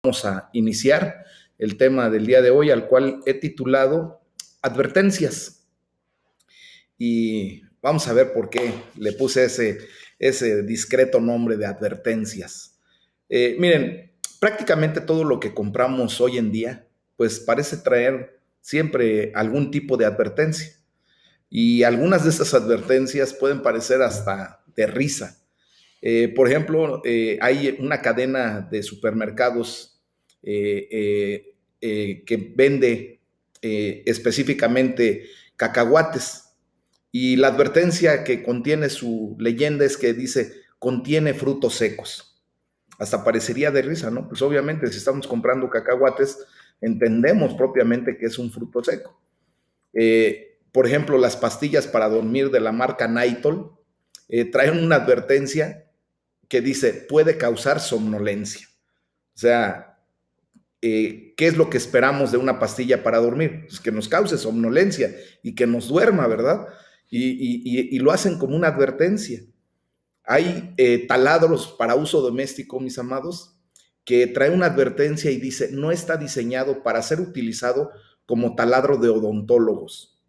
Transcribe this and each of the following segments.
Vamos a iniciar el tema del día de hoy, al cual he titulado Advertencias. Y vamos a ver por qué le puse ese discreto nombre de advertencias. Miren, prácticamente todo lo que compramos hoy en día, pues parece traer siempre algún tipo de advertencia. Y algunas de esas advertencias pueden parecer hasta de risa. Por ejemplo, hay una cadena de supermercados que vende específicamente cacahuates, y la advertencia que contiene su leyenda es que dice, contiene frutos secos. Hasta parecería de risa, ¿no? Pues obviamente si estamos comprando cacahuates, entendemos propiamente que es un fruto seco. Por ejemplo, las pastillas para dormir de la marca Nytol traen una advertencia que dice, puede causar somnolencia. O sea, ¿qué es lo que esperamos de una pastilla para dormir? Pues que nos cause somnolencia y que nos duerma, ¿verdad? Y lo hacen como una advertencia. Hay taladros para uso doméstico, mis amados, que trae una advertencia y dice, no está diseñado para ser utilizado como taladro de odontólogos.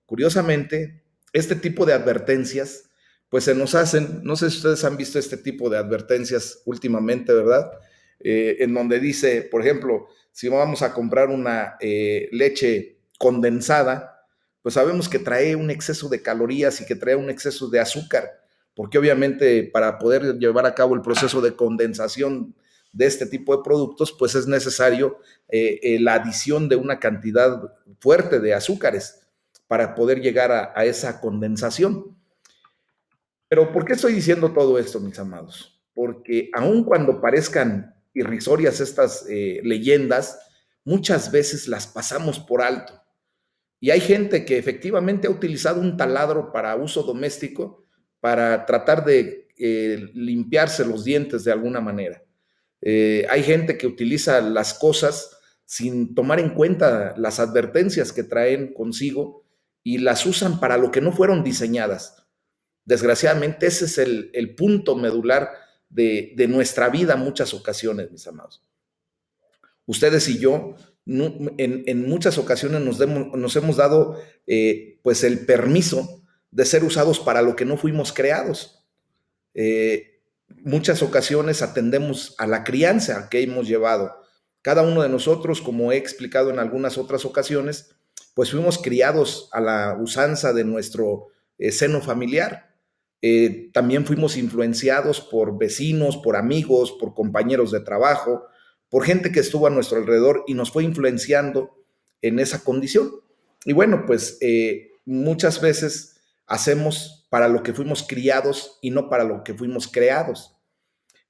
Curiosamente, este tipo de advertencias, pues se nos hacen, no sé si ustedes han visto este tipo de advertencias últimamente, ¿verdad? En donde dice, por ejemplo, si vamos a comprar una leche condensada, pues sabemos que trae un exceso de calorías y que trae un exceso de azúcar, porque obviamente para poder llevar a cabo el proceso de condensación de este tipo de productos, pues es necesario la adición de una cantidad fuerte de azúcares para poder llegar a esa condensación. Pero ¿por qué estoy diciendo todo esto, mis amados? Porque aun cuando parezcan irrisorias estas leyendas, muchas veces las pasamos por alto. Y hay gente que efectivamente ha utilizado un taladro para uso doméstico para tratar de limpiarse los dientes de alguna manera. Hay gente que utiliza las cosas sin tomar en cuenta las advertencias que traen consigo y las usan para lo que no fueron diseñadas. Desgraciadamente, ese es el punto medular de nuestra vida en muchas ocasiones, mis amados. Ustedes y yo, en muchas ocasiones nos hemos dado pues el permiso de ser usados para lo que no fuimos creados. Muchas ocasiones atendemos a la crianza que hemos llevado. Cada uno de nosotros, como he explicado en algunas otras ocasiones, pues fuimos criados a la usanza de nuestro seno familiar. También fuimos influenciados por vecinos, por amigos, por compañeros de trabajo, por gente que estuvo a nuestro alrededor y nos fue influenciando en esa condición. Y bueno, pues muchas veces hacemos para lo que fuimos criados y no para lo que fuimos creados.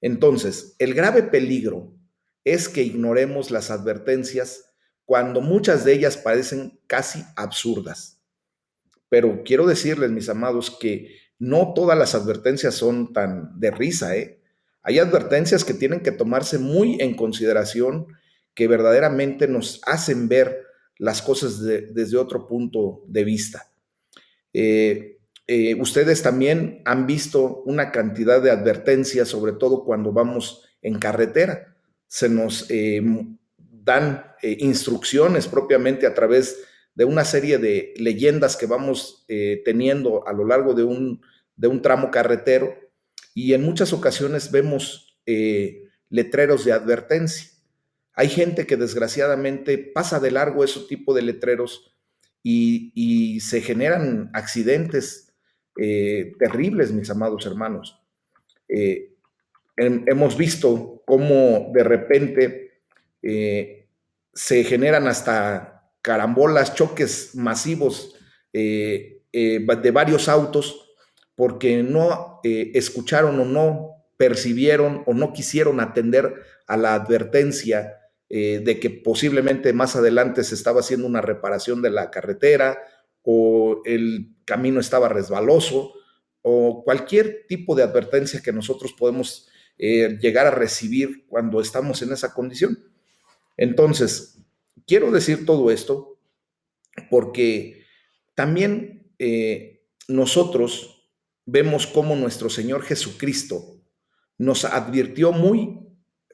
Entonces, el grave peligro es que ignoremos las advertencias cuando muchas de ellas parecen casi absurdas. Pero quiero decirles, mis amados, que no todas las advertencias son tan de risa, ¿eh? Hay advertencias que tienen que tomarse muy en consideración, que verdaderamente nos hacen ver las cosas desde otro punto de vista. Ustedes también han visto una cantidad de advertencias, sobre todo cuando vamos en carretera. Se nos dan instrucciones propiamente a través de una serie de leyendas que vamos teniendo a lo largo de un tramo carretero, y en muchas ocasiones vemos letreros de advertencia. Hay gente que desgraciadamente pasa de largo ese tipo de letreros y se generan accidentes terribles, mis amados hermanos. Eh, hemos visto cómo de repente se generan hasta carambolas, choques masivos de varios autos porque no escucharon o no percibieron o no quisieron atender a la advertencia de que posiblemente más adelante se estaba haciendo una reparación de la carretera o el camino estaba resbaloso o cualquier tipo de advertencia que nosotros podemos llegar a recibir cuando estamos en esa condición. Entonces, quiero decir todo esto porque también nosotros vemos cómo nuestro Señor Jesucristo nos advirtió muy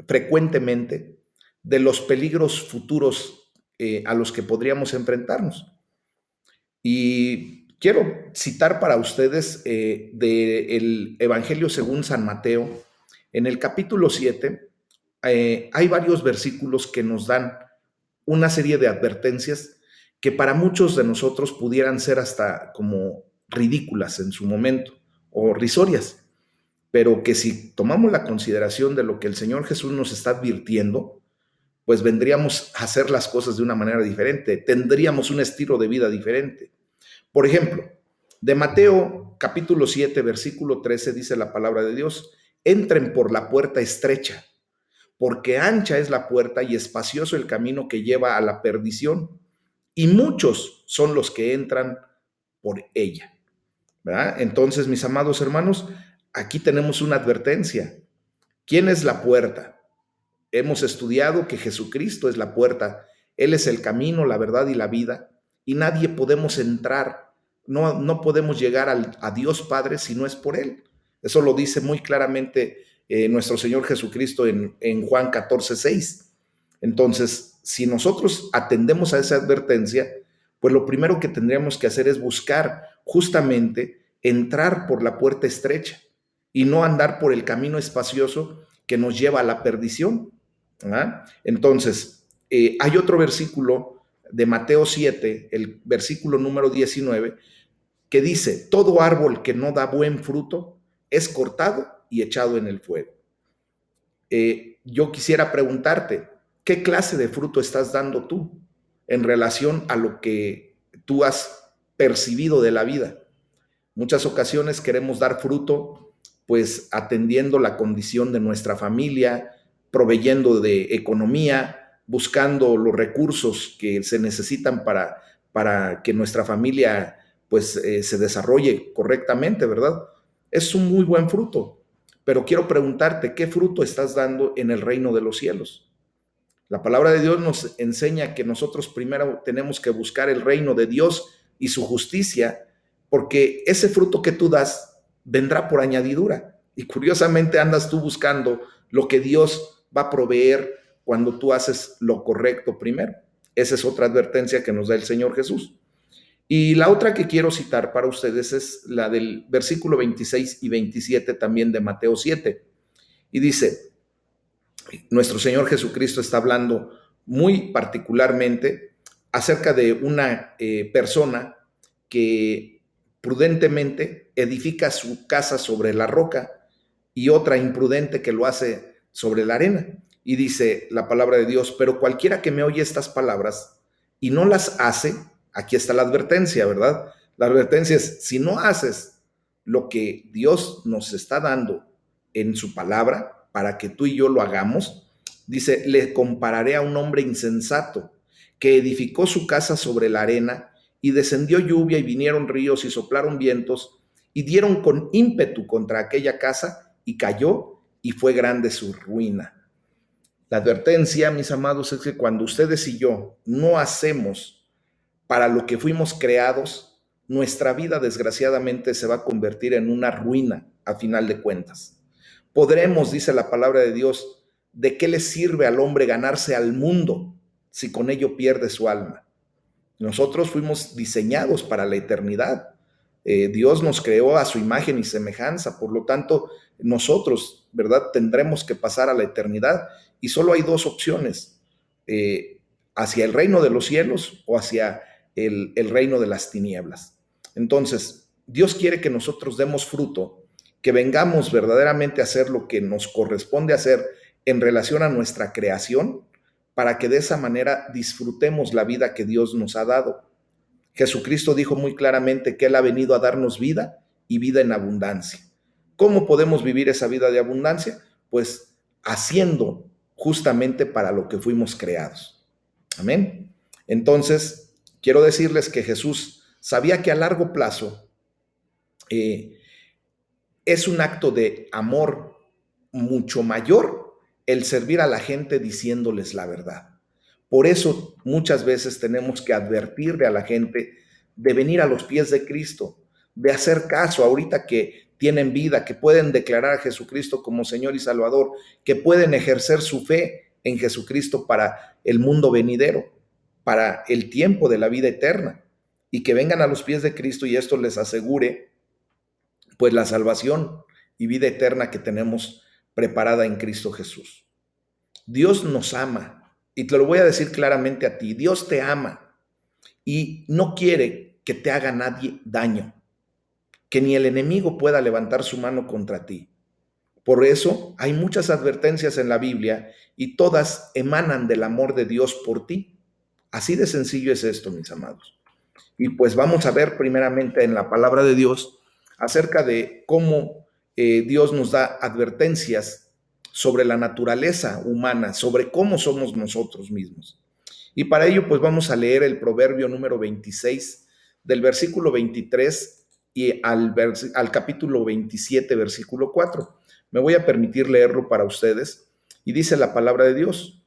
frecuentemente de los peligros futuros a los que podríamos enfrentarnos. Y quiero citar para ustedes del Evangelio según San Mateo, en el capítulo 7, hay varios versículos que nos dan una serie de advertencias que para muchos de nosotros pudieran ser hasta como ridículas en su momento o risorias, pero que si tomamos la consideración de lo que el Señor Jesús nos está advirtiendo, pues vendríamos a hacer las cosas de una manera diferente, tendríamos un estilo de vida diferente. Por ejemplo, de Mateo capítulo 7, versículo 13 dice la palabra de Dios: entren por la puerta estrecha, porque ancha es la puerta y espacioso el camino que lleva a la perdición, y muchos son los que entran por ella. ¿Verdad? Entonces, mis amados hermanos, aquí tenemos una advertencia. ¿Quién es la puerta? Hemos estudiado que Jesucristo es la puerta. Él es el camino, la verdad y la vida, y nadie podemos entrar, no podemos llegar a Dios Padre si no es por Él. Eso lo dice muy claramente nuestro Señor Jesucristo en Juan 14:6. Entonces, si nosotros atendemos a esa advertencia, pues lo primero que tendríamos que hacer es buscar justamente entrar por la puerta estrecha y no andar por el camino espacioso que nos lleva a la perdición. ¿Ah? Entonces, hay otro versículo de Mateo 7, el versículo número 19, que dice: todo árbol que no da buen fruto es cortado y echado en el fuego. Yo quisiera preguntarte, ¿qué clase de fruto estás dando tú en relación a lo que tú has percibido de la vida? Muchas ocasiones queremos dar fruto, pues atendiendo la condición de nuestra familia, proveyendo de economía, buscando los recursos que se necesitan para que nuestra familia pues se desarrolle correctamente, ¿verdad? Es un muy buen fruto, pero quiero preguntarte, ¿qué fruto estás dando en el reino de los cielos? La palabra de Dios nos enseña que nosotros primero tenemos que buscar el reino de Dios y su justicia, porque ese fruto que tú das vendrá por añadidura. Y curiosamente andas tú buscando lo que Dios va a proveer cuando tú haces lo correcto primero. Esa es otra advertencia que nos da el Señor Jesús. Y la otra que quiero citar para ustedes es la del versículo 26 y 27 también de Mateo 7. Y dice, nuestro Señor Jesucristo está hablando muy particularmente acerca de una persona que prudentemente edifica su casa sobre la roca y otra imprudente que lo hace sobre la arena. Y dice la palabra de Dios: pero cualquiera que me oye estas palabras y no las hace, aquí está la advertencia, ¿verdad? La advertencia es: si no haces lo que Dios nos está dando en su palabra para que tú y yo lo hagamos, dice, le compararé a un hombre insensato que edificó su casa sobre la arena, y descendió lluvia y vinieron ríos y soplaron vientos y dieron con ímpetu contra aquella casa y cayó, y fue grande su ruina. La advertencia, mis amados, es que cuando ustedes y yo no hacemos para lo que fuimos creados, nuestra vida desgraciadamente se va a convertir en una ruina a final de cuentas. Podremos, dice la palabra de Dios, ¿de qué le sirve al hombre ganarse al mundo si con ello pierde su alma? Nosotros fuimos diseñados para la eternidad. Dios nos creó a su imagen y semejanza, por lo tanto, nosotros, ¿verdad?, tendremos que pasar a la eternidad, y solo hay dos opciones, hacia el reino de los cielos o hacia el reino de las tinieblas. Entonces, Dios quiere que nosotros demos fruto, que vengamos verdaderamente a hacer lo que nos corresponde hacer en relación a nuestra creación, para que de esa manera disfrutemos la vida que Dios nos ha dado. Jesucristo dijo muy claramente que Él ha venido a darnos vida y vida en abundancia. ¿Cómo podemos vivir esa vida de abundancia? Pues haciendo justamente para lo que fuimos creados. Amén. Entonces, quiero decirles que Jesús sabía que a largo plazo es un acto de amor mucho mayor el servir a la gente diciéndoles la verdad. Por eso muchas veces tenemos que advertirle a la gente de venir a los pies de Cristo, de hacer caso ahorita que tienen vida, que pueden declarar a Jesucristo como Señor y Salvador, que pueden ejercer su fe en Jesucristo para el mundo venidero, para el tiempo de la vida eterna, y que vengan a los pies de Cristo y esto les asegure pues la salvación y vida eterna que tenemos preparada en Cristo Jesús. Dios nos ama, y te lo voy a decir claramente a ti, Dios te ama y no quiere que te haga nadie daño, que ni el enemigo pueda levantar su mano contra ti. Por eso hay muchas advertencias en la Biblia y todas emanan del amor de Dios por ti. Así de sencillo es esto, mis amados. Y pues vamos a ver primeramente en la palabra de Dios acerca de cómo Dios nos da advertencias sobre la naturaleza humana, sobre cómo somos nosotros mismos. Y para ello pues vamos a leer el proverbio número 26 del versículo 23 y al capítulo 27, versículo 4. Me voy a permitir leerlo para ustedes y dice la palabra de Dios: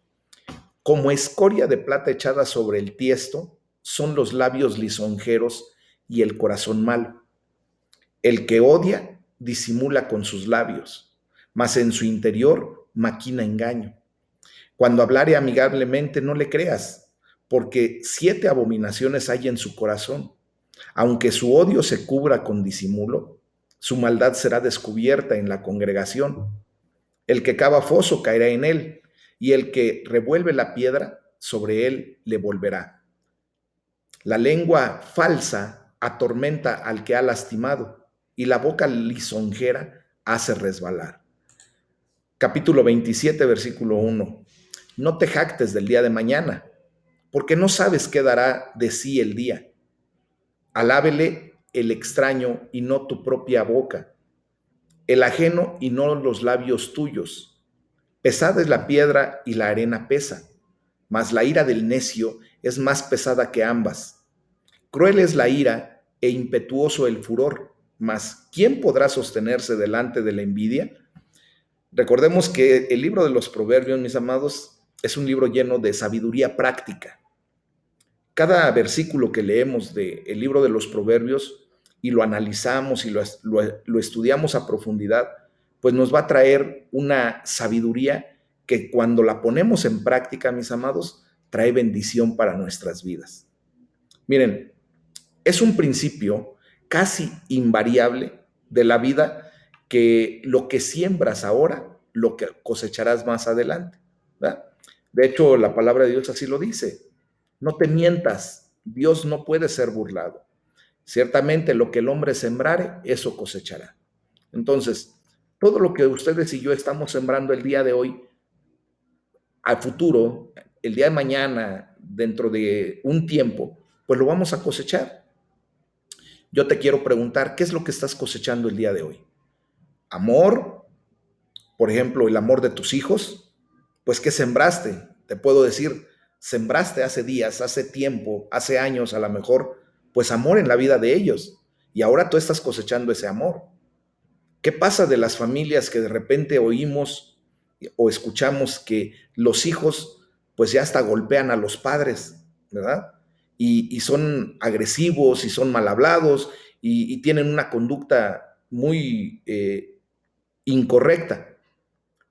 como escoria de plata echada sobre el tiesto son los labios lisonjeros y el corazón malo. El que odia disimula con sus labios, mas en su interior maquina engaño. Cuando hablare amigablemente no le creas, porque 7 abominaciones hay en su corazón. Aunque su odio se cubra con disimulo, su maldad será descubierta en la congregación. El que cava foso caerá en él, y el que revuelve la piedra sobre él le volverá. La lengua falsa atormenta al que ha lastimado, y la boca lisonjera hace resbalar. Capítulo 27, versículo 1. No te jactes del día de mañana, porque no sabes qué dará de sí el día. Alábele el extraño y no tu propia boca, el ajeno y no los labios tuyos. Pesada es la piedra y la arena pesa, mas la ira del necio es más pesada que ambas. Cruel es la ira e impetuoso el furor, mas ¿quién podrá sostenerse delante de la envidia? Recordemos que el libro de los Proverbios, mis amados, es un libro lleno de sabiduría práctica. Cada versículo que leemos del libro de los Proverbios y lo analizamos y lo estudiamos a profundidad, pues nos va a traer una sabiduría que cuando la ponemos en práctica, mis amados, trae bendición para nuestras vidas. Miren, es un principio casi invariable de la vida que lo que siembras ahora, lo que cosecharás más adelante, ¿verdad? De hecho, la palabra de Dios así lo dice. No te mientas, Dios no puede ser burlado. Ciertamente lo que el hombre sembrare, eso cosechará. Entonces, todo lo que ustedes y yo estamos sembrando el día de hoy, al futuro, el día de mañana, dentro de un tiempo, pues lo vamos a cosechar. Yo te quiero preguntar, ¿qué es lo que estás cosechando el día de hoy? ¿Amor? Por ejemplo, el amor de tus hijos. Pues, ¿qué sembraste? Te puedo decir, sembraste hace días, hace tiempo, hace años a lo mejor, pues amor en la vida de ellos. Y ahora tú estás cosechando ese amor. ¿Qué pasa de las familias que de repente oímos o escuchamos que los hijos pues ya hasta golpean a los padres, ¿verdad? Y son agresivos y son mal hablados y tienen una conducta muy incorrecta?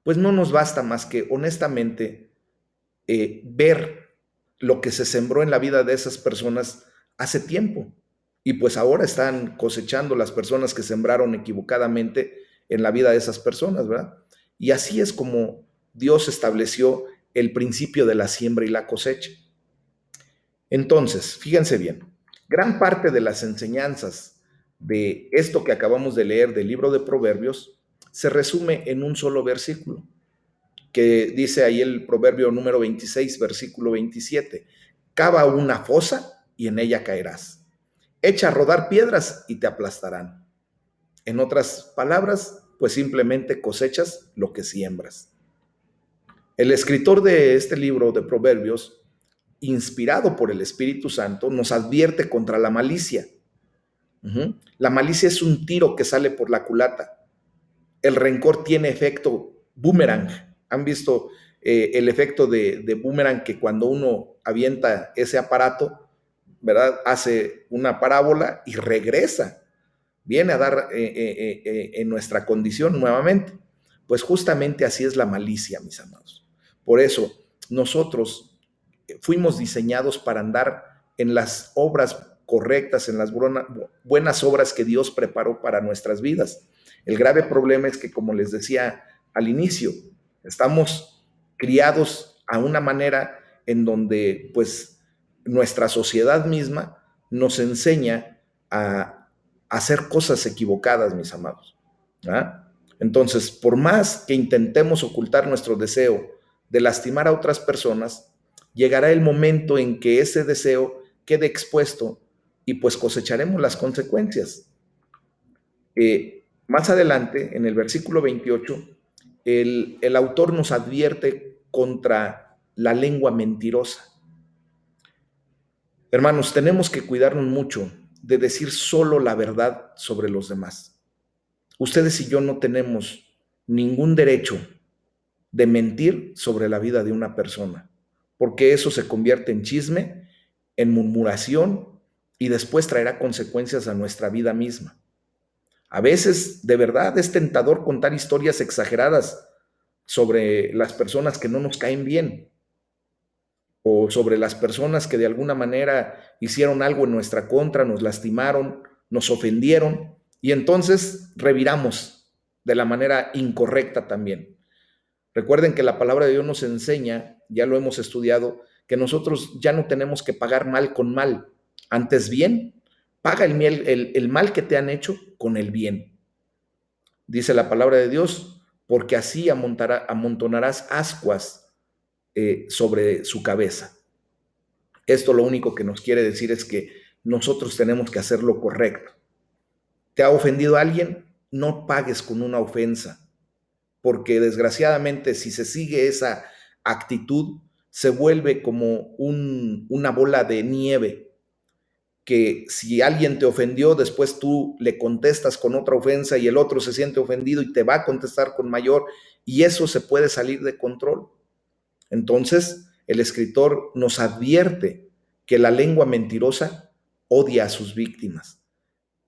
Pues no nos basta más que honestamente ver lo que se sembró en la vida de esas personas hace tiempo. Y pues ahora están cosechando las personas que sembraron equivocadamente en la vida de esas personas, ¿verdad? Y así es como Dios estableció el principio de la siembra y la cosecha. Entonces, fíjense bien, gran parte de las enseñanzas de esto que acabamos de leer del libro de Proverbios se resume en un solo versículo, que dice ahí el proverbio número 26, versículo 27. Cava una fosa y en ella caerás. Echa a rodar piedras y te aplastarán. En otras palabras, pues simplemente cosechas lo que siembras. El escritor de este libro de Proverbios, inspirado por el Espíritu Santo, nos advierte contra la malicia. La malicia es un tiro que sale por la culata. El rencor tiene efecto boomerang. ¿Han visto el efecto de boomerang, que cuando uno avienta ese aparato, ¿verdad? Hace una parábola y regresa, viene a dar en nuestra condición nuevamente? Pues justamente así es la malicia, mis amados. Por eso, nosotros fuimos diseñados para andar en las obras correctas, en las buenas obras que Dios preparó para nuestras vidas. El grave problema es que, como les decía al inicio, estamos criados a una manera en donde, pues, nuestra sociedad misma nos enseña a hacer cosas equivocadas, mis amados. ¿Ah? Entonces, por más que intentemos ocultar nuestro deseo de lastimar a otras personas, llegará el momento en que ese deseo quede expuesto y pues cosecharemos las consecuencias. Más adelante, en el versículo 28, el autor nos advierte contra la lengua mentirosa. Hermanos, tenemos que cuidarnos mucho de decir solo la verdad sobre los demás. Ustedes y yo no tenemos ningún derecho de mentir sobre la vida de una persona, porque eso se convierte en chisme, en murmuración y después traerá consecuencias a nuestra vida misma. A veces, de verdad, es tentador contar historias exageradas sobre las personas que no nos caen bien o sobre las personas que de alguna manera hicieron algo en nuestra contra, nos lastimaron, nos ofendieron y entonces reviramos de la manera incorrecta también. Recuerden que la palabra de Dios nos enseña, ya lo hemos estudiado, que nosotros ya no tenemos que pagar mal con mal. Antes bien, paga el mal que te han hecho con el bien. Dice la palabra de Dios, porque así amontonarás ascuas sobre su cabeza. Esto lo único que nos quiere decir es que nosotros tenemos que hacer lo correcto. ¿Te ha ofendido alguien? No pagues con una ofensa, porque desgraciadamente si se sigue esa actitud, se vuelve como una bola de nieve, que si alguien te ofendió, después tú le contestas con otra ofensa y el otro se siente ofendido y te va a contestar con mayor, y eso se puede salir de control. Entonces, el escritor nos advierte que la lengua mentirosa odia a sus víctimas.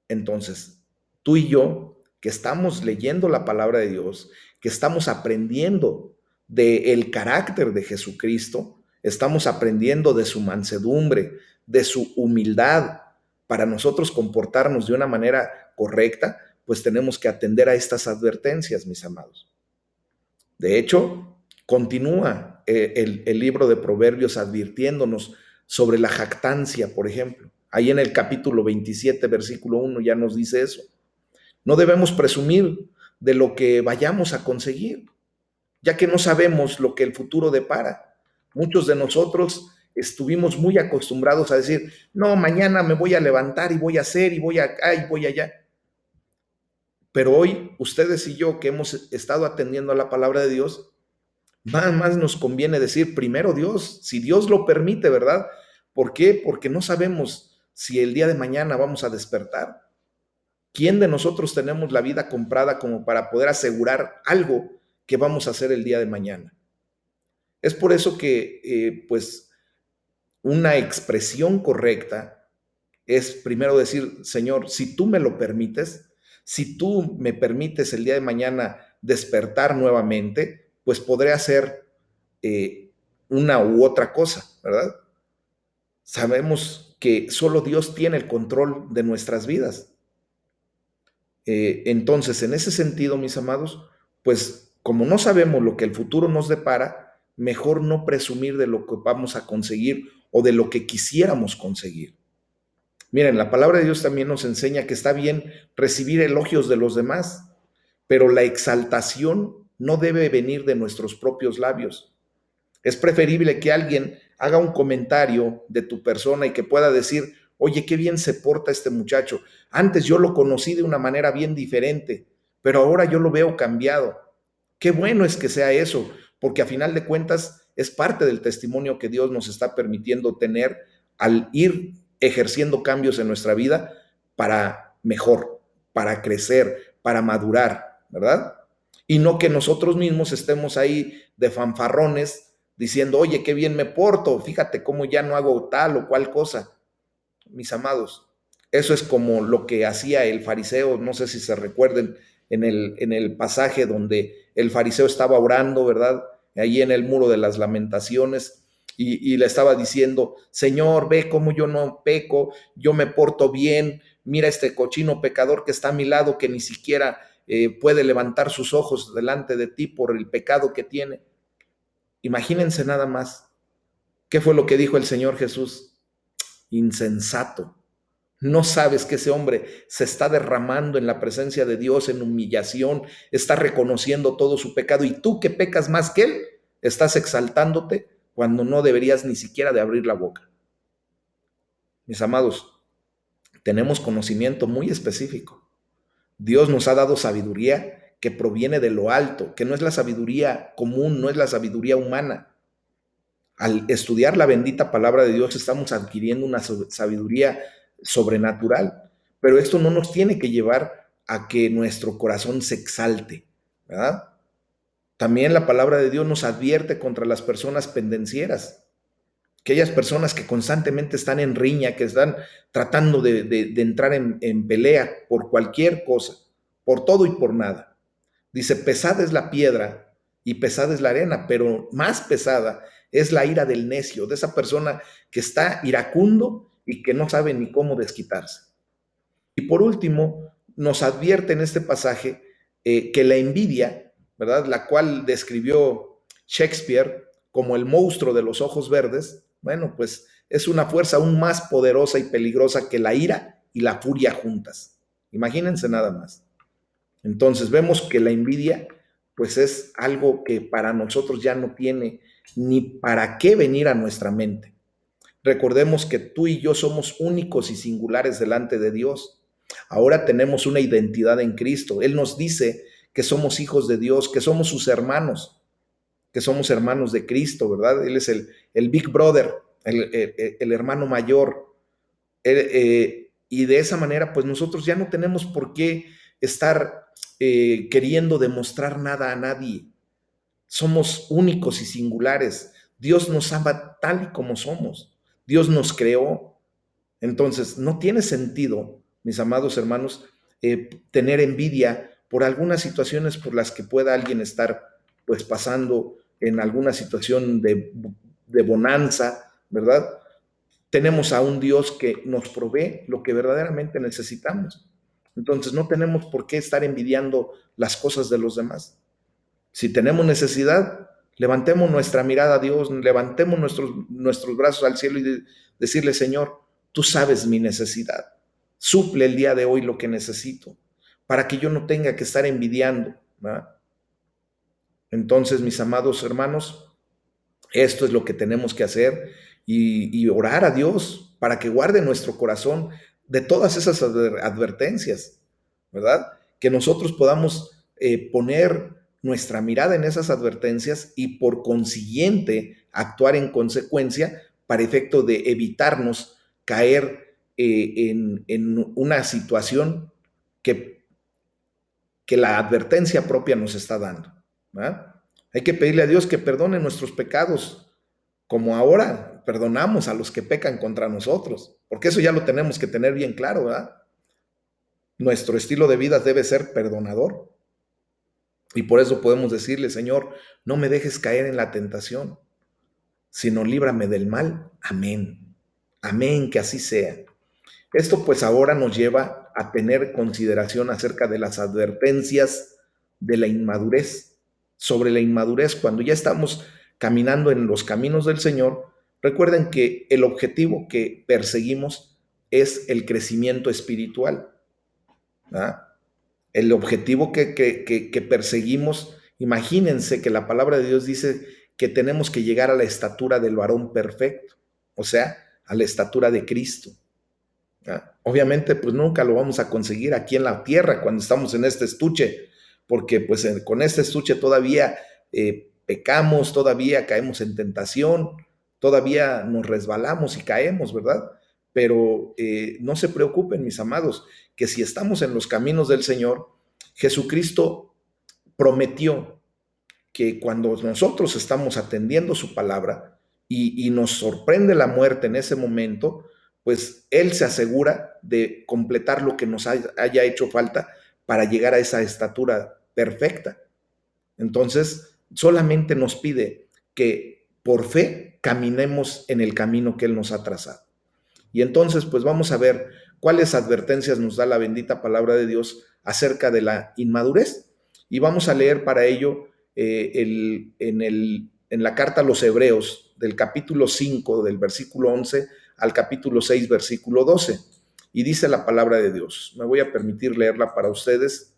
Entonces, tú y yo, que estamos leyendo la palabra de Dios, que estamos aprendiendo del carácter de Jesucristo, estamos aprendiendo de su mansedumbre, de su humildad, para nosotros comportarnos de una manera correcta, pues tenemos que atender a estas advertencias, mis amados. De hecho, continúa el libro de Proverbios advirtiéndonos sobre la jactancia, por ejemplo. Ahí en el capítulo 27, versículo 1, ya nos dice eso. No debemos presumir de lo que vayamos a conseguir, ya que no sabemos lo que el futuro depara. Muchos de nosotros estuvimos muy acostumbrados a decir, no, mañana me voy a levantar y voy a hacer y voy acá y voy allá. Pero hoy, ustedes y yo que hemos estado atendiendo a la palabra de Dios, más nos conviene decir primero Dios, si Dios lo permite, ¿verdad? ¿Por qué? Porque no sabemos si el día de mañana vamos a despertar. ¿Quién de nosotros tenemos la vida comprada como para poder asegurar algo que vamos a hacer el día de mañana? Es por eso que, pues, una expresión correcta es primero decir, Señor, si tú me lo permites, si tú me permites el día de mañana despertar nuevamente, pues podré hacer una u otra cosa, ¿verdad? Sabemos que solo Dios tiene el control de nuestras vidas. Entonces, en ese sentido, mis amados, pues como no sabemos lo que el futuro nos depara, mejor no presumir de lo que vamos a conseguir o de lo que quisiéramos conseguir. Miren, la palabra de Dios también nos enseña que está bien recibir elogios de los demás, pero la exaltación no debe venir de nuestros propios labios. Es preferible que alguien haga un comentario de tu persona y que pueda decir, oye, qué bien se porta este muchacho. Antes yo lo conocí de una manera bien diferente, pero ahora yo lo veo cambiado. Qué bueno es que sea eso, porque a final de cuentas es parte del testimonio que Dios nos está permitiendo tener al ir ejerciendo cambios en nuestra vida para mejor, para crecer, para madurar, ¿verdad? Y no que nosotros mismos estemos ahí de fanfarrones diciendo, oye, qué bien me porto, fíjate cómo ya no hago tal o cual cosa. Mis amados, eso es como lo que hacía el fariseo, no sé si se recuerden en el pasaje donde el fariseo estaba orando, ¿verdad? ahí en el muro de las lamentaciones, y le estaba diciendo, Señor, ve cómo yo no peco, yo me porto bien, mira este cochino pecador que está a mi lado, que ni siquiera puede levantar sus ojos delante de ti por el pecado que tiene. Imagínense nada más, ¿qué fue lo que dijo el Señor Jesús? Insensato. No sabes que ese hombre se está derramando en la presencia de Dios en humillación, está reconociendo todo su pecado, y tú que pecas más que él, estás exaltándote cuando no deberías ni siquiera de abrir la boca. Mis amados, tenemos conocimiento muy específico. Dios nos ha dado sabiduría que proviene de lo alto, que no es la sabiduría común, no es la sabiduría humana. Al estudiar la bendita palabra de Dios estamos adquiriendo una sabiduría sobrenatural, pero esto no nos tiene que llevar a que nuestro corazón se exalte, ¿verdad? También la palabra de Dios nos advierte contra las personas pendencieras, aquellas personas que constantemente están en riña, que están tratando de entrar en pelea por cualquier cosa, por todo y por nada. Dice, pesada es la piedra y pesada es la arena, pero más pesada es la ira del necio, de esa persona que está iracundo y que no sabe ni cómo desquitarse. Y por último, nos advierte en este pasaje que la envidia, ¿verdad? La cual describió Shakespeare como el monstruo de los ojos verdes, bueno, pues es una fuerza aún más poderosa y peligrosa que la ira y la furia juntas. Imagínense nada más. Entonces vemos que la envidia pues es algo que para nosotros ya no tiene ni para qué venir a nuestra mente. Recordemos que tú y yo somos únicos y singulares delante de Dios. Ahora tenemos una identidad en Cristo. Él nos dice que somos hijos de Dios, que somos sus hermanos, que somos hermanos de Cristo, ¿verdad? Él es el Big Brother, el hermano mayor. Y de esa manera, pues nosotros ya no tenemos por qué estar queriendo demostrar nada a nadie. Somos únicos y singulares. Dios nos ama tal y como somos. Dios nos creó. Entonces, no tiene sentido, mis amados hermanos, tener envidia por algunas situaciones por las que pueda alguien estar pues pasando en alguna situación de bonanza, ¿verdad? Tenemos a un Dios que nos provee lo que verdaderamente necesitamos. Entonces, no tenemos por qué estar envidiando las cosas de los demás. Si tenemos necesidad, levantemos nuestra mirada a Dios, levantemos nuestros brazos al cielo y decirle, Señor, tú sabes mi necesidad. Suple el día de hoy lo que necesito para que yo no tenga que estar envidiando, ¿verdad? Entonces, mis amados hermanos, esto es lo que tenemos que hacer y orar a Dios para que guarde nuestro corazón de todas esas advertencias, ¿verdad? Que nosotros podamos poner nuestra mirada en esas advertencias y por consiguiente actuar en consecuencia para efecto de evitarnos caer en una situación que, que la advertencia propia nos está dando, ¿verdad? Hay que pedirle a Dios que perdone nuestros pecados, como ahora perdonamos a los que pecan contra nosotros, porque eso ya lo tenemos que tener bien claro, ¿verdad? Nuestro estilo de vida debe ser perdonador. Y por eso podemos decirle, Señor, no me dejes caer en la tentación, sino líbrame del mal. Amén. Amén, que así sea. Esto pues ahora nos lleva a tener consideración acerca de las advertencias de la inmadurez. Sobre la inmadurez, cuando ya estamos caminando en los caminos del Señor, recuerden que el objetivo que perseguimos es el crecimiento espiritual, ¿verdad? El objetivo que perseguimos, imagínense que la palabra de Dios dice que tenemos que llegar a la estatura del varón perfecto, o sea, a la estatura de Cristo. Obviamente, pues nunca lo vamos a conseguir aquí en la tierra cuando estamos en este estuche, porque pues con este estuche todavía pecamos, todavía caemos en tentación, todavía nos resbalamos y caemos, ¿verdad? Pero no se preocupen, mis amados, que si estamos en los caminos del Señor, Jesucristo prometió que cuando nosotros estamos atendiendo su palabra y nos sorprende la muerte en ese momento, pues Él se asegura de completar lo que nos haya hecho falta para llegar a esa estatura perfecta. Entonces, solamente nos pide que por fe caminemos en el camino que Él nos ha trazado. Y entonces, pues vamos a ver cuáles advertencias nos da la bendita palabra de Dios acerca de la inmadurez. Y vamos a leer para ello en la carta a los Hebreos, del capítulo 5, del versículo 11 al capítulo 6, versículo 12. Y dice la palabra de Dios. Me voy a permitir leerla para ustedes.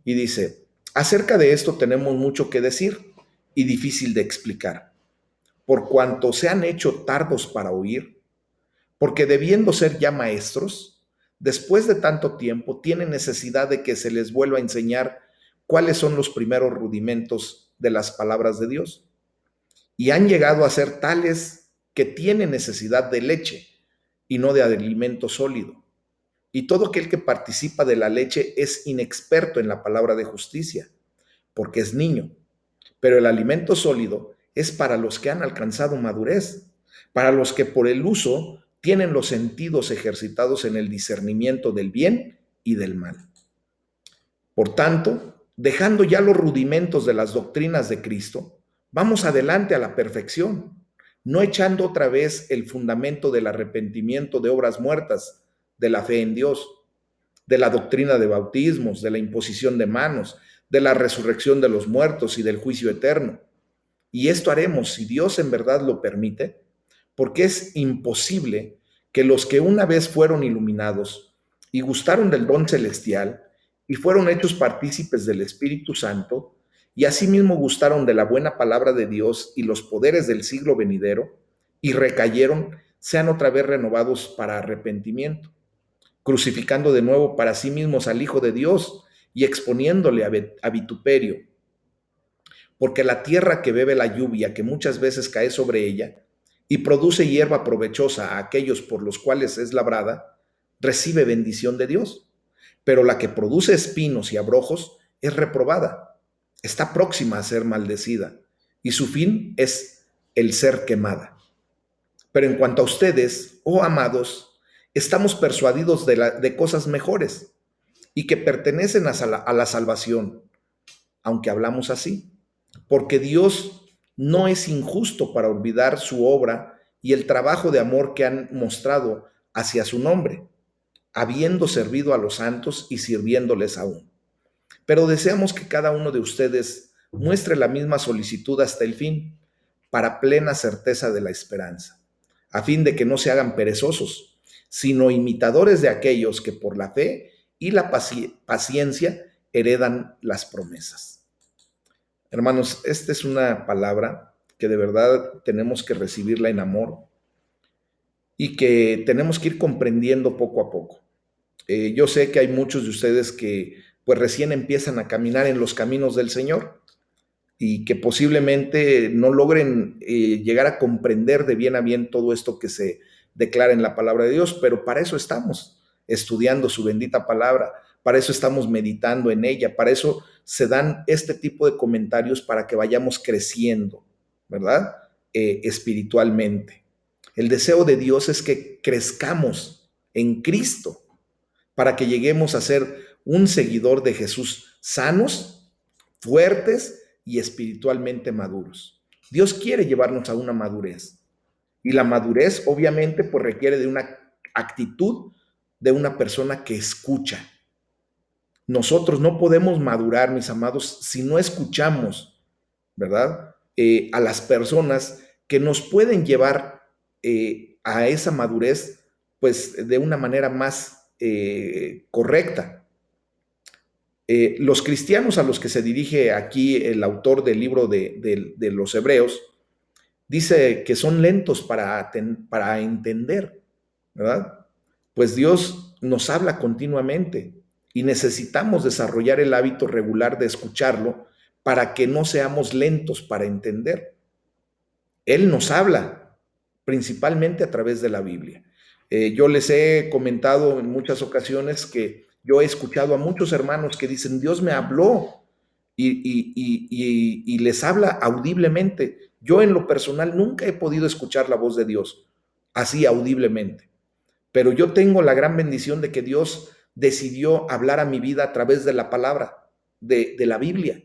Y dice: acerca de esto tenemos mucho que decir y difícil de explicar, por cuanto se han hecho tardos para oír, porque debiendo ser ya maestros, después de tanto tiempo, tienen necesidad de que se les vuelva a enseñar cuáles son los primeros rudimentos de las palabras de Dios. Y han llegado a ser tales que tienen necesidad de leche y no de alimento sólido. Y todo aquel que participa de la leche es inexperto en la palabra de justicia, porque es niño. Pero el alimento sólido es para los que han alcanzado madurez, para los que por el uso tienen los sentidos ejercitados en el discernimiento del bien y del mal. Por tanto, dejando ya los rudimentos de las doctrinas de Cristo, vamos adelante a la perfección, no echando otra vez el fundamento del arrepentimiento de obras muertas, de la fe en Dios, de la doctrina de bautismos, de la imposición de manos, de la resurrección de los muertos y del juicio eterno. Y esto haremos, si Dios en verdad lo permite, porque es imposible que los que una vez fueron iluminados y gustaron del don celestial y fueron hechos partícipes del Espíritu Santo, y asimismo gustaron de la buena palabra de Dios y los poderes del siglo venidero, y recayeron, sean otra vez renovados para arrepentimiento, crucificando de nuevo para sí mismos al Hijo de Dios y exponiéndole a vituperio. Porque la tierra que bebe la lluvia que muchas veces cae sobre ella y produce hierba provechosa a aquellos por los cuales es labrada, recibe bendición de Dios. Pero la que produce espinos y abrojos es reprobada, está próxima a ser maldecida, y su fin es el ser quemada. Pero en cuanto a ustedes, oh amados, estamos persuadidos de cosas mejores y que pertenecen a la salvación, aunque hablamos así, porque Dios no es injusto para olvidar su obra y el trabajo de amor que han mostrado hacia su nombre, habiendo servido a los santos y sirviéndoles aún. Pero deseamos que cada uno de ustedes muestre la misma solicitud hasta el fin, para plena certeza de la esperanza, a fin de que no se hagan perezosos, sino imitadores de aquellos que por la fe y la paciencia heredan las promesas. Hermanos, esta es una palabra que de verdad tenemos que recibirla en amor y que tenemos que ir comprendiendo poco a poco. Yo sé que hay muchos de ustedes que pues recién empiezan a caminar en los caminos del Señor y que posiblemente no logren llegar a comprender de bien a bien todo esto que se declara en la palabra de Dios, pero para eso estamos estudiando su bendita palabra, para eso estamos meditando en ella, para eso se dan este tipo de comentarios para que vayamos creciendo, ¿verdad? Espiritualmente. El deseo de Dios es que crezcamos en Cristo para que lleguemos a ser un seguidor de Jesús sanos, fuertes y espiritualmente maduros. Dios quiere llevarnos a una madurez. Y la madurez obviamente pues requiere de una actitud de una persona que escucha. Nosotros no podemos madurar, mis amados, si no escuchamos, ¿verdad? A las personas que nos pueden llevar a esa madurez, pues de una manera más correcta. Los cristianos a los que se dirige aquí el autor del libro de los Hebreos, dice que son lentos para entender, ¿verdad? Pues Dios nos habla continuamente y necesitamos desarrollar el hábito regular de escucharlo para que no seamos lentos para entender. Él nos habla principalmente a través de la Biblia. Yo les he comentado en muchas ocasiones que yo he escuchado a muchos hermanos que dicen, Dios me habló y les habla audiblemente. Yo en lo personal nunca he podido escuchar la voz de Dios así audiblemente, pero yo tengo la gran bendición de que Dios decidió hablar a mi vida a través de la palabra, de la Biblia.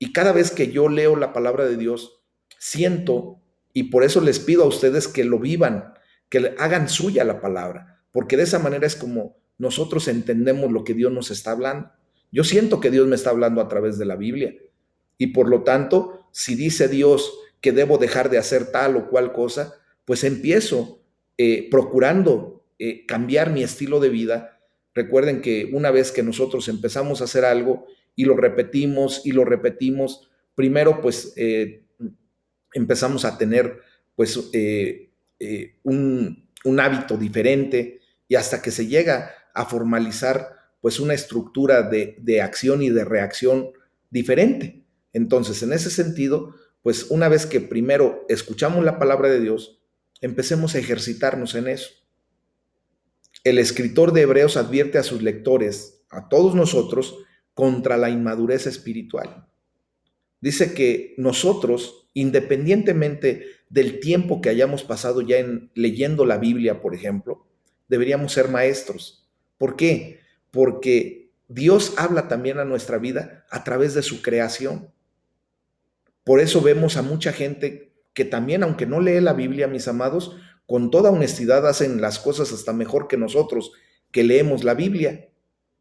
Y cada vez que yo leo la palabra de Dios, siento, y por eso les pido a ustedes que lo vivan, que hagan suya la palabra, porque de esa manera es como nosotros entendemos lo que Dios nos está hablando. Yo siento que Dios me está hablando a través de la Biblia, y por lo tanto, si dice Dios que debo dejar de hacer tal o cual cosa, pues empiezo procurando cambiar mi estilo de vida. Recuerden que una vez que nosotros empezamos a hacer algo y lo repetimos, primero pues empezamos a tener pues un hábito diferente, y hasta que se llega a formalizar pues una estructura de acción y de reacción diferente. Entonces, en ese sentido, pues una vez que primero escuchamos la palabra de Dios, empecemos a ejercitarnos en eso. El escritor de Hebreos advierte a sus lectores, a todos nosotros, contra la inmadurez espiritual. Dice que nosotros, independientemente del tiempo que hayamos pasado ya leyendo la Biblia, por ejemplo, deberíamos ser maestros. ¿Por qué? Porque Dios habla también a nuestra vida a través de su creación. Por eso vemos a mucha gente que también, aunque no lee la Biblia, mis amados, con toda honestidad hacen las cosas hasta mejor que nosotros, que leemos la Biblia,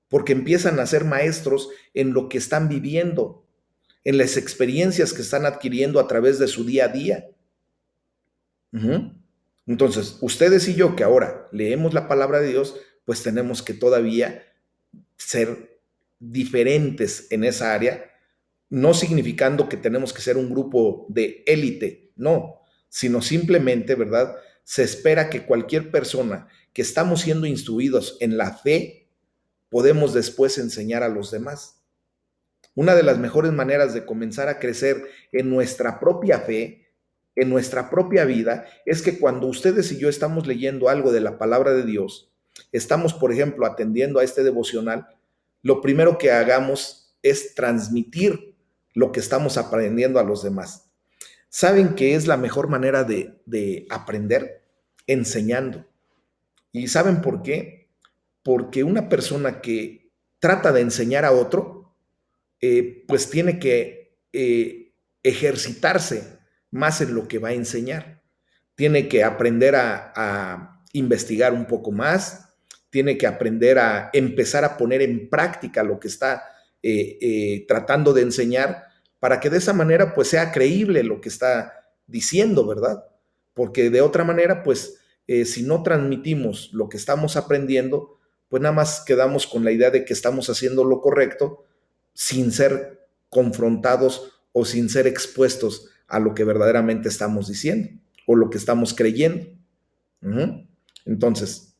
porque empiezan a ser maestros en lo que están viviendo, en las experiencias que están adquiriendo a través de su día a día. Entonces, ustedes y yo que ahora leemos la palabra de Dios, pues tenemos que todavía ser diferentes en esa área, no significando que tenemos que ser un grupo de élite, no, sino simplemente, ¿verdad? Se espera que cualquier persona que estamos siendo instruidos en la fe, podemos después enseñar a los demás. Una de las mejores maneras de comenzar a crecer en nuestra propia fe, en nuestra propia vida, es que cuando ustedes y yo estamos leyendo algo de la palabra de Dios, estamos, por ejemplo, atendiendo a este devocional, lo primero que hagamos es transmitir lo que estamos aprendiendo a los demás. ¿Saben qué es la mejor manera de aprender? Enseñando. ¿Y saben por qué? Porque una persona que trata de enseñar a otro, pues tiene que ejercitarse más en lo que va a enseñar. Tiene que aprender a investigar un poco más, tiene que aprender a empezar a poner en práctica lo que está tratando de enseñar, para que de esa manera pues sea creíble lo que está diciendo, ¿verdad? Porque de otra manera pues si no transmitimos lo que estamos aprendiendo, pues nada más quedamos con la idea de que estamos haciendo lo correcto, sin ser confrontados o sin ser expuestos a lo que verdaderamente estamos diciendo o lo que estamos creyendo. Entonces,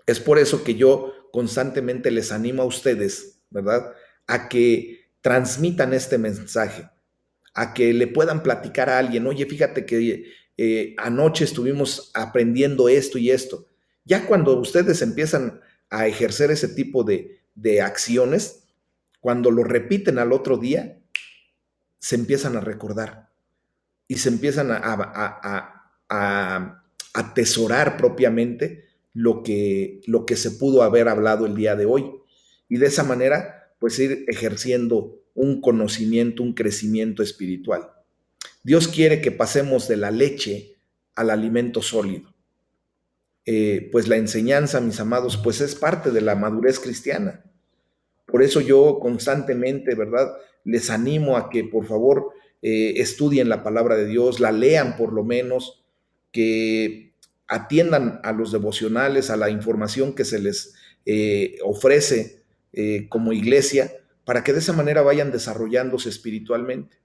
es por eso que yo constantemente les animo a ustedes, ¿verdad? A que transmitan este mensaje, a que le puedan platicar a alguien, oye, fíjate que anoche estuvimos aprendiendo esto y esto. Ya cuando ustedes empiezan a ejercer ese tipo de acciones, cuando lo repiten al otro día, se empiezan a recordar y se empiezan a atesorar propiamente lo que se pudo haber hablado el día de hoy. Y de esa manera, pues ir ejerciendo un conocimiento, un crecimiento espiritual. Dios quiere que pasemos de la leche al alimento sólido. Pues la enseñanza, mis amados, pues es parte de la madurez cristiana. Por eso yo constantemente, ¿verdad? Les animo a que por favor estudien la palabra de Dios, la lean por lo menos, que atiendan a los devocionales, a la información que se les ofrece como iglesia, para que de esa manera vayan desarrollándose espiritualmente.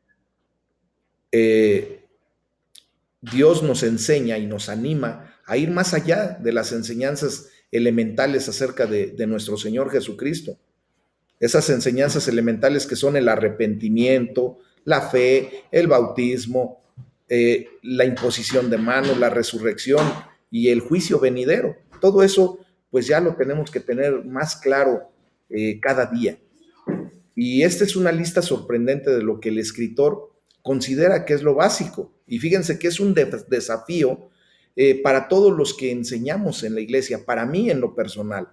Dios nos enseña y nos anima a ir más allá de las enseñanzas elementales acerca de nuestro Señor Jesucristo. Esas enseñanzas elementales que son el arrepentimiento, la fe, el bautismo, la imposición de manos, la resurrección y el juicio venidero. Todo eso pues ya lo tenemos que tener más claro cada día. Y esta es una lista sorprendente de lo que el escritor considera que es lo básico. Y fíjense que es un desafío para todos los que enseñamos en la iglesia, para mí en lo personal.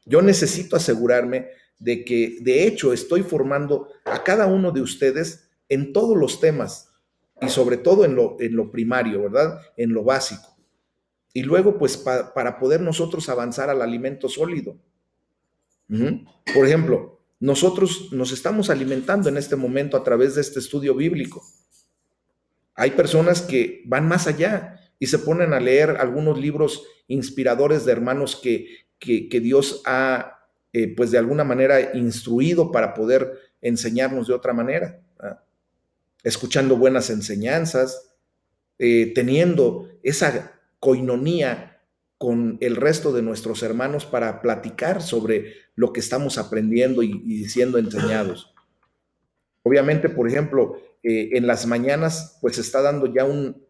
Yo necesito asegurarme de que de hecho estoy formando a cada uno de ustedes en todos los temas y sobre todo en lo primario, ¿verdad? En lo básico. Y luego, pues, para poder nosotros avanzar al alimento sólido. Por ejemplo, nosotros nos estamos alimentando en este momento a través de este estudio bíblico. Hay personas que van más allá y se ponen a leer algunos libros inspiradores de hermanos que Dios ha, pues de alguna manera, instruido para poder enseñarnos de otra manera, ¿verdad? Escuchando buenas enseñanzas, teniendo esa coinonía con el resto de nuestros hermanos para platicar sobre lo que estamos aprendiendo y siendo enseñados. Obviamente, por ejemplo, en las mañanas, pues está dando ya un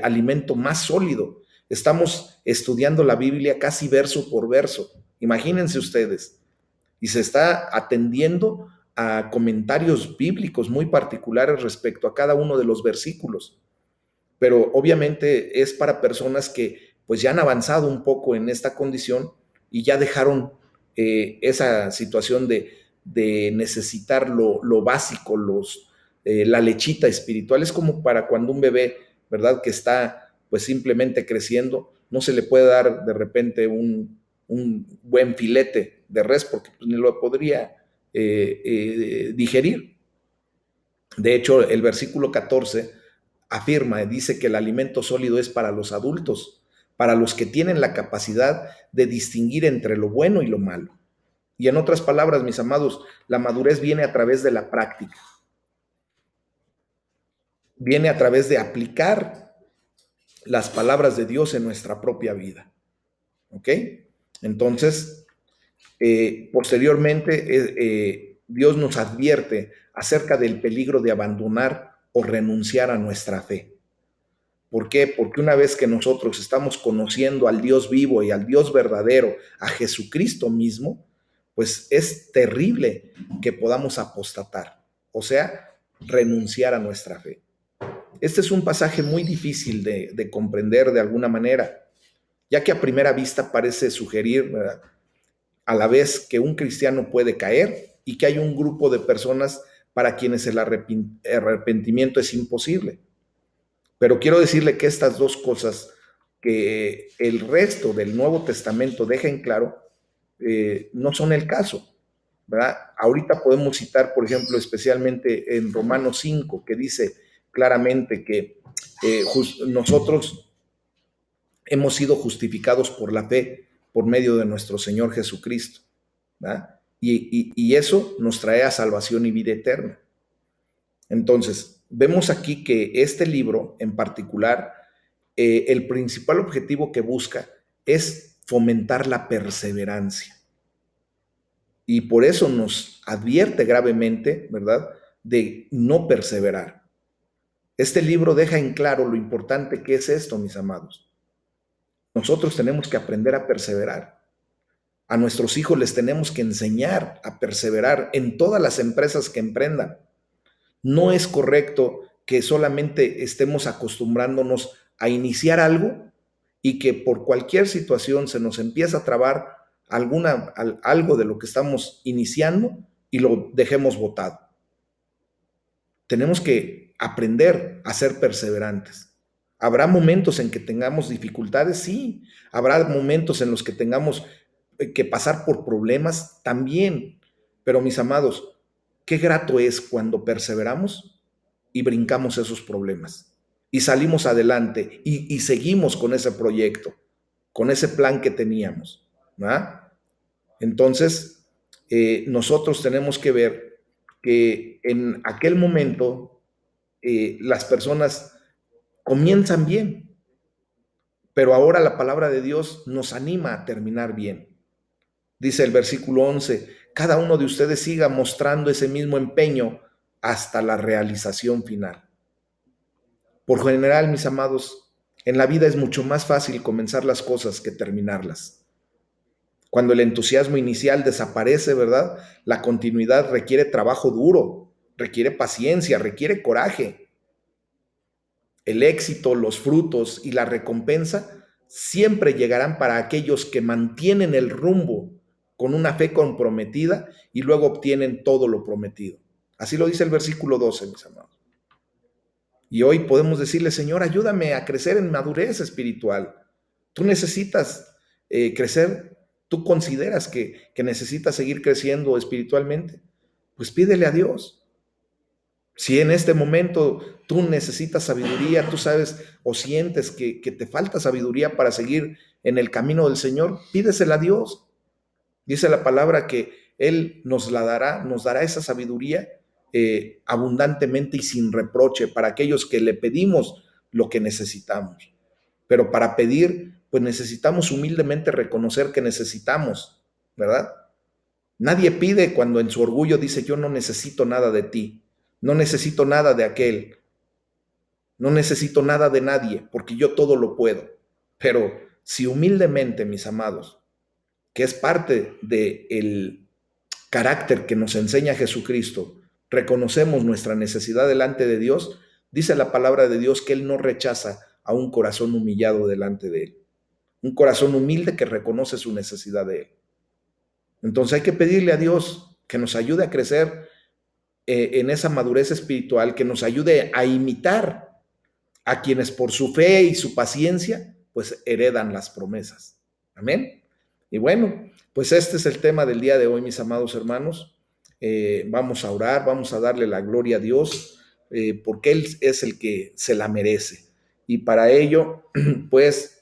alimento más sólido. Estamos estudiando la Biblia casi verso por verso. Imagínense ustedes. Y se está atendiendo a comentarios bíblicos muy particulares respecto a cada uno de los versículos. Pero obviamente es para personas que pues ya han avanzado un poco en esta condición y ya dejaron esa situación de necesitar lo básico, la lechita espiritual. Es como para cuando un bebé, ¿verdad? Que está pues simplemente creciendo, no se le puede dar de repente un buen filete de res porque pues, ni lo podría digerir. De hecho, el versículo 14 afirma, dice que el alimento sólido es para los adultos, para los que tienen la capacidad de distinguir entre lo bueno y lo malo. Y en otras palabras, mis amados, la madurez viene a través de la práctica, viene a través de aplicar las palabras de Dios en nuestra propia vida. ¿Ok? Entonces, posteriormente, Dios nos advierte acerca del peligro de abandonar o renunciar a nuestra fe. ¿Por qué? Porque una vez que nosotros estamos conociendo al Dios vivo y al Dios verdadero, a Jesucristo mismo, pues es terrible que podamos apostatar, o sea, renunciar a nuestra fe. Este es un pasaje muy difícil de comprender de alguna manera, ya que a primera vista parece sugerir, ¿verdad?, a la vez que un cristiano puede caer y que hay un grupo de personas para quienes el arrepentimiento es imposible. Pero quiero decirle que estas dos cosas que el resto del Nuevo Testamento deja en claro, no son el caso, ¿verdad? Ahorita podemos citar, por ejemplo, especialmente en Romanos 5, que dice claramente que nosotros hemos sido justificados por la fe por medio de nuestro Señor Jesucristo, ¿verdad? Y eso nos trae a salvación y vida eterna. Entonces, vemos aquí que este libro en particular, el principal objetivo que busca es fomentar la perseverancia. Y por eso nos advierte gravemente, ¿verdad?, de no perseverar. Este libro deja en claro lo importante que es esto, mis amados. Nosotros tenemos que aprender a perseverar. A nuestros hijos les tenemos que enseñar a perseverar en todas las empresas que emprendan. No es correcto que solamente estemos acostumbrándonos a iniciar algo y que por cualquier situación se nos empieza a trabar algo de lo que estamos iniciando y lo dejemos botado. Tenemos que aprender a ser perseverantes. ¿Habrá momentos en que tengamos dificultades? Sí. ¿Habrá momentos en los que tengamos que pasar por problemas? También. Pero mis amados, qué grato es cuando perseveramos y brincamos esos problemas y salimos adelante y seguimos con ese proyecto, con ese plan que teníamos, ¿verdad? Entonces, nosotros tenemos que ver que en aquel momento las personas comienzan bien, pero ahora la palabra de Dios nos anima a terminar bien. Dice el versículo 11, cada uno de ustedes siga mostrando ese mismo empeño hasta la realización final. Por general, mis amados, en la vida es mucho más fácil comenzar las cosas que terminarlas. Cuando el entusiasmo inicial desaparece, ¿verdad? La continuidad requiere trabajo duro, requiere paciencia, requiere coraje. El éxito, los frutos y la recompensa siempre llegarán para aquellos que mantienen el rumbo con una fe comprometida y luego obtienen todo lo prometido. Así lo dice el versículo 12, mis amados. Y hoy podemos decirle, Señor, ayúdame a crecer en madurez espiritual. Tú necesitas crecer, tú consideras que necesitas seguir creciendo espiritualmente, pues pídele a Dios. Si en este momento tú necesitas sabiduría, tú sabes o sientes que te falta sabiduría para seguir en el camino del Señor, pídesela a Dios. Dice la palabra que Él nos dará esa sabiduría abundantemente y sin reproche para aquellos que le pedimos lo que necesitamos. Pero para pedir, pues necesitamos humildemente reconocer que necesitamos, ¿verdad? Nadie pide cuando en su orgullo dice, yo no necesito nada de ti, no necesito nada de aquel, no necesito nada de nadie, porque yo todo lo puedo. Pero si humildemente, mis amados, que es parte del carácter que nos enseña Jesucristo, reconocemos nuestra necesidad delante de Dios, dice la palabra de Dios que Él no rechaza a un corazón humillado delante de Él. Un corazón humilde que reconoce su necesidad de Él. Entonces hay que pedirle a Dios que nos ayude a crecer en esa madurez espiritual, que nos ayude a imitar a quienes por su fe y su paciencia, pues heredan las promesas. Amén. Y bueno, pues este es el tema del día de hoy, mis amados hermanos. Vamos a orar, vamos a darle la gloria a Dios, porque Él es el que se la merece. Y para ello, pues